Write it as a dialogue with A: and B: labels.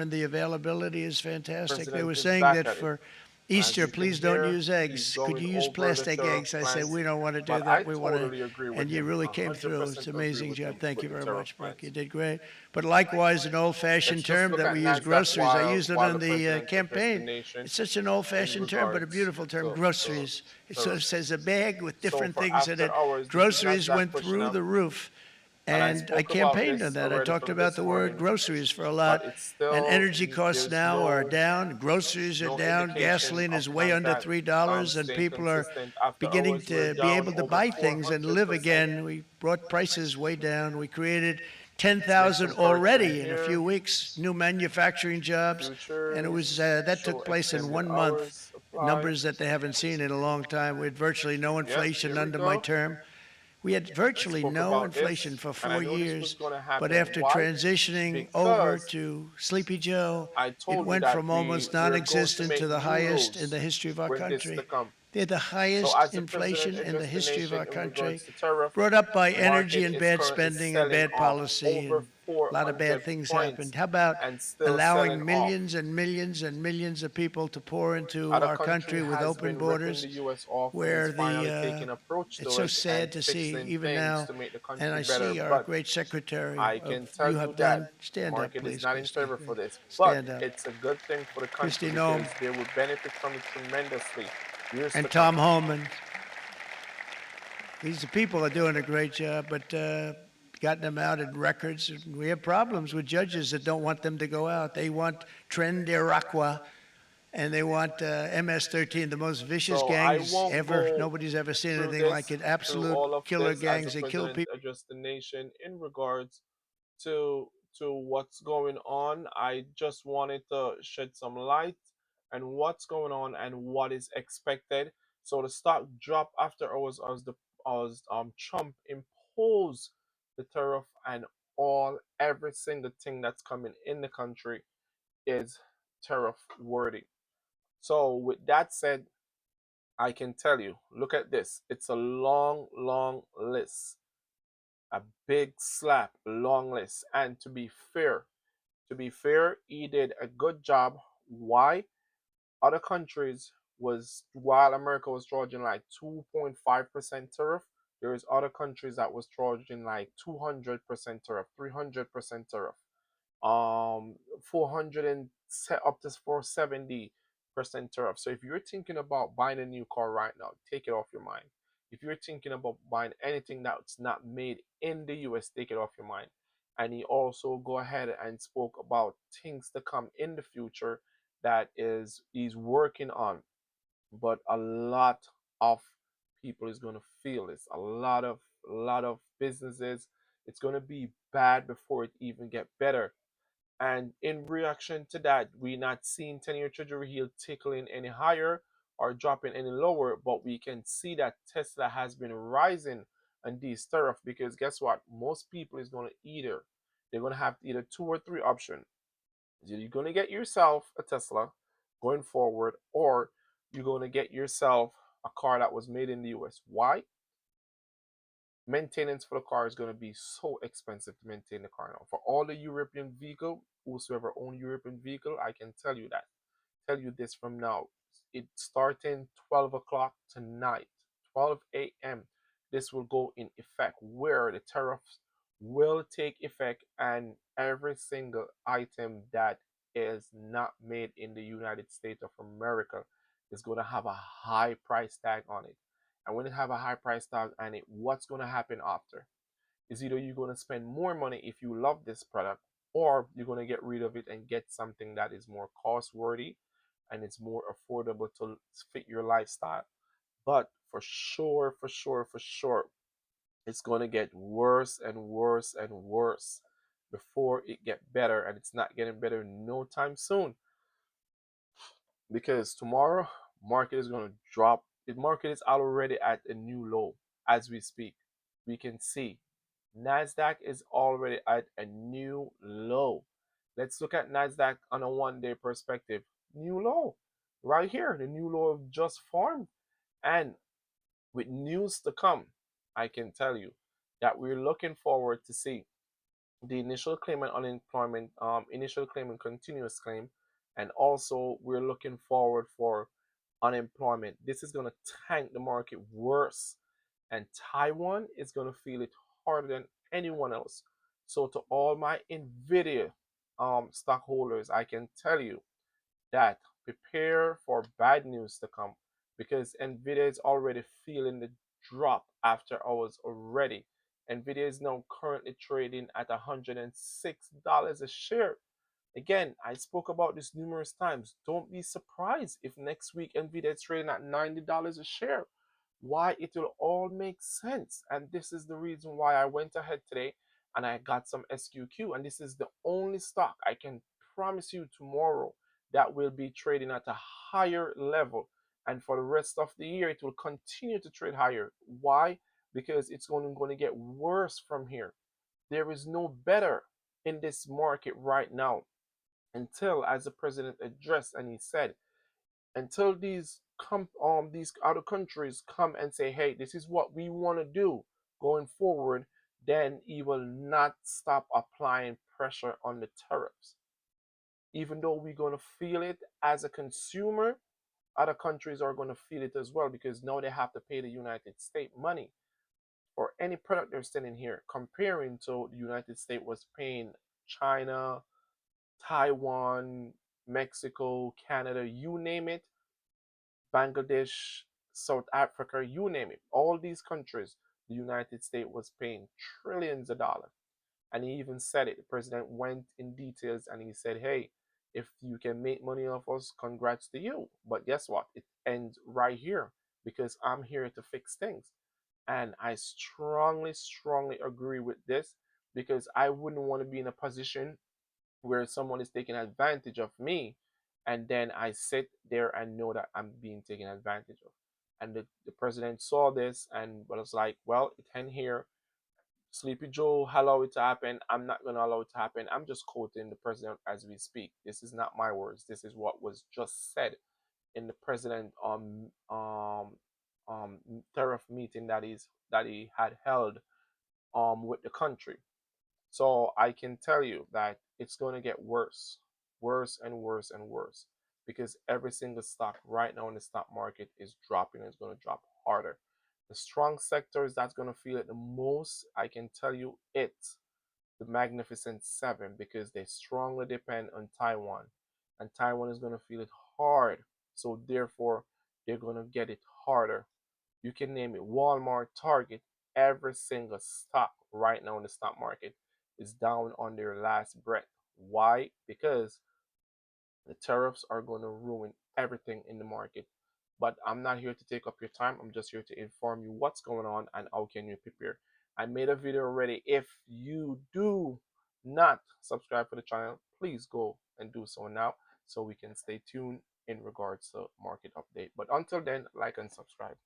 A: and the availability is fantastic. They were
B: President is
A: saying
B: back
A: that
B: at it.
A: for
B: As
A: Easter,
B: you can
A: please don't
B: hear,
A: use
B: he's
A: eggs. Could
B: going
A: you use
B: over the
A: plastic
B: tariff
A: eggs? I said,
B: plans.
A: we don't want to do
B: But
A: that.
B: I
A: We want to,
B: totally agree with
A: and you
B: him.
A: really came through. It's
B: 100%
A: an
B: agree
A: amazing
B: with
A: job.
B: him
A: Thank
B: with
A: you
B: the
A: very
B: tariff
A: much, Brooke. You
B: plans.
A: did great. But likewise, an
B: Let's
A: old-fashioned
B: just
A: term
B: look
A: that
B: at
A: we use,
B: NASDAQ
A: groceries. I used it
B: while
A: on
B: the
A: the
B: president addressed the
A: campaign.
B: nation
A: It's such an
B: in
A: old-fashioned term, but a
B: regards
A: beautiful term,
B: to
A: groceries. It sort of
B: tariffs.
A: says a bag with
B: So
A: different
B: for
A: things in
B: after
A: it.
B: hours, this is
A: Groceries
B: NASDAQ
A: went
B: pushing
A: through
B: up.
A: the roof.
B: And I
A: And I
B: spoke about
A: campaigned on
B: this
A: that. I
B: already
A: talked
B: from
A: about
B: this
A: the word
B: morning,
A: groceries for a
B: but
A: lot.
B: it's
A: And
B: still,
A: energy costs
B: there's
A: now are down. Groceries are
B: no
A: down.
B: indication
A: Gasoline
B: of
A: is way under
B: NASDAQ
A: $3, and
B: staying
A: people are
B: consistent. After
A: beginning
B: hours, we're
A: to be
B: down
A: able to
B: over
A: buy things and live
B: 400%.
A: again. We brought prices way down. We created
B: Let's make
A: 10,000
B: some correction
A: already in a few
B: here.
A: weeks, new manufacturing jobs. And it was
B: Futures
A: that
B: show
A: took place in
B: extended
A: 1 month,
B: hours supply.
A: numbers that they haven't seen in a long time. We had virtually no
B: Yep,
A: inflation
B: here we
A: under my
B: go.
A: term. We had
B: I
A: virtually
B: spoke
A: no
B: about this,
A: inflation for
B: and I
A: four
B: know this was
A: years,
B: going to
A: but
B: happen.
A: after
B: Why?
A: transitioning over
B: Because
A: to Sleepy Joe,
B: I
A: it
B: told you
A: went
B: that
A: from almost
B: we're going to
A: non-existent to
B: make
A: the
B: new
A: highest in the
B: lows
A: history of our
B: when this to
A: country.
B: come.
A: They're the
B: So
A: highest
B: as the president
A: inflation in the
B: addressed the
A: history of
B: nation
A: our
B: in
A: country,
B: regards to tariff,
A: brought up by energy
B: market
A: and
B: is
A: bad
B: currently
A: spending and
B: selling
A: bad
B: off
A: policy,
B: over
A: and a lot of bad
B: 400
A: things happened.
B: points
A: How about
B: and still selling
A: allowing
B: off.
A: millions and millions and millions of people to pour into
B: Other
A: our
B: country
A: country with
B: has
A: open
B: been ripping
A: borders,
B: the US off and is
A: where
B: finally taking approach
A: it's
B: to
A: so
B: it and
A: sad to see
B: fixing
A: even
B: things
A: now,
B: to make the
A: and
B: country
A: I
B: better.
A: see our
B: But
A: great secretary
B: I
A: of
B: can tell
A: you
B: you
A: have
B: that
A: done. Stand up,
B: market is
A: please,
B: not in
A: Christy.
B: favor for this. But
A: Stand up.
B: it's a good thing for the country
A: Christy Nome
B: because they will benefit from it tremendously years to
A: and
B: come.
A: Tom Homan. These people are doing a great job, but gotten them out in records. We have problems with judges that don't want them to go out. They want Tren de Aragua, and they want MS-13, the most vicious
B: So I
A: gangs
B: won't
A: ever.
B: go
A: Nobody's ever seen
B: through
A: anything like
B: this,
A: it.
B: through
A: Absolute
B: all of
A: killer
B: this as the
A: gangs. They kill
B: president
A: people.
B: addressed the nation in regards to what's going on. I just wanted to shed some light and what's going on and what is expected. So the stock drop after hours as Trump imposed the tariff and every single thing that's coming in the country is tariff worthy. So with that said, I can tell you, look at this. It's a long, long list, a big slap, long list. And to be fair, he did a good job. Why? Other countries was while America was charging like 2.5% tariff, there is other countries that was charging like 200% tariff, 300% tariff, 400 and up to 470% tariff. So if you're thinking about buying a new car right now, take it off your mind. If you're thinking about buying anything that's not made in the US, take it off your mind. And he also go ahead and spoke about things to come in the future that is he's working on. But a lot of people is going to feel this. A lot of businesses, it's going to be bad before it even get better. And in reaction to that, we're not seeing 10-year treasury yield tickling any higher or dropping any lower, but we can see that Tesla has been rising on these tariff because guess what? Most people is going to they're going to have either two or three options. You're going to get yourself a Tesla going forward, or you're going to get yourself a car that was made in the US. Why? Maintenance for the car is going to be so expensive to maintain the car now. For all the European vehicle, whosoever own European vehicle, I can tell you that. Tell you this from now. It's starting 12 o'clock tonight, 12 a.m. This will go in effect where the tariffs will take effect and every single item that is not made in the United States of America is going to have a high price tag on it. And when it have a high price tag on it, what's going to happen after? Is either you're going to spend more money if you love this product, or you're going to get rid of it and get something that is more cost worthy and it's more affordable to fit your lifestyle. But for sure, for sure, for sure, it's going to get worse and worse and worse before it get better, and it's not getting better no time soon because tomorrow market is going to drop. The market is already at a new low as we speak. We can see Nasdaq is already at a new low. Let's look at Nasdaq on a 1 day perspective. New low right here. The new low just formed, and with news to come, I can tell you that we're looking forward to see the initial claim and unemployment, initial claim and continuous claim, and also we're looking forward for unemployment. This is going to tank the market worse, and Taiwan is going to feel it harder than anyone else. So to all my Nvidia stockholders, I can tell you that prepare for bad news to come, because Nvidia is already feeling the drop after hours already. Nvidia is now currently trading at $106 a share. Again, I spoke about this numerous times. Don't be surprised if next week Nvidia is trading at $90 a share. Why? It will all make sense. And this is the reason why I went ahead today and I got some SQQ. And this is the only stock I can promise you tomorrow that will be trading at a higher level. And for the rest of the year, it will continue to trade higher. Why? Because it's going to get worse from here. There is no better in this market right now until, as the president addressed and he said, until these other countries come and say, hey, this is what we want to do going forward, then he will not stop applying pressure on the tariffs. Even though we're going to feel it as a consumer, other countries are going to feel it as well, because now they have to pay the United States money for any product they're selling here, comparing to the United States was paying China, Taiwan, Mexico, Canada, you name it, Bangladesh, South Africa, you name it. All these countries, the United States was paying trillions of dollars. And he even said it. The president went in details and he said, hey, if you can make money off us, congrats to you. But guess what? It ends right here, because I'm here to fix things. And I strongly, strongly agree with this, because I wouldn't want to be in a position where someone is taking advantage of me, and then I sit there and know that I'm being taken advantage of. And the president saw this and was like, well, it can here. Sleepy Joe allow it to happen. I'm not going to allow it to happen. I'm just quoting the president as we speak. This is not my words. This is what was just said in the president um tariff meeting that he had held with the country. So I can tell you that it's going to get worse, worse and worse and worse, because every single stock right now in the stock market is dropping. It's going to drop harder. The strong sectors that's going to feel it the most, I can tell you it's the Magnificent Seven, because they strongly depend on Taiwan, and Taiwan is going to feel it hard. So therefore, they're going to get it harder. You can name it Walmart, Target, every single stock right now in the stock market is down on their last breath. Why? Because the tariffs are going to ruin everything in the market. But I'm not here to take up your time. I'm just here to inform you what's going on and how can you prepare. I made a video already. If you do not subscribe to the channel, please go and do so now, so we can stay tuned in regards to market update. But until then, like and subscribe.